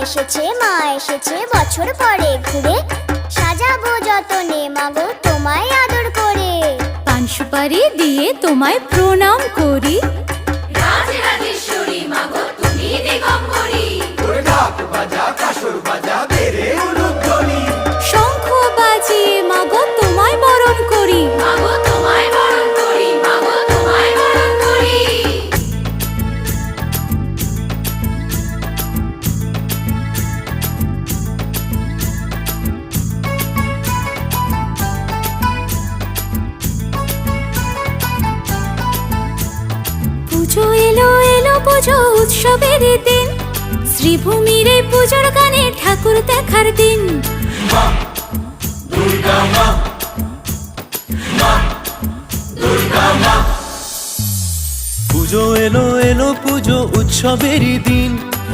মা এসেছে বছর পরে ঘুরে, সাজাবো যতনে মাগো তোমায় আদর করে। পান সুপারি দিয়ে তোমায় প্রণাম করি। রাজরাজেশ্বরী মাগো তুমি দিগম্বরী। ঢাক বাজা কাসর বাজা বেরে উলুধ্বনি। শঙ্খ বাজিয়ে মাগো তোমায় বরণ করি। মাগো তোমায় বরণ করি, মাগো তোমায় বরণ করি। পুজো এলো এলো পুজো উৎসবের দিন, শ্রীভূমির এই পুজোর গানে ঠাকুর দেখার দিন। মা দুর্গা মা, মা দুর্গা মা। পুজো এলো এলো পুজো উৎসবেরই দিন,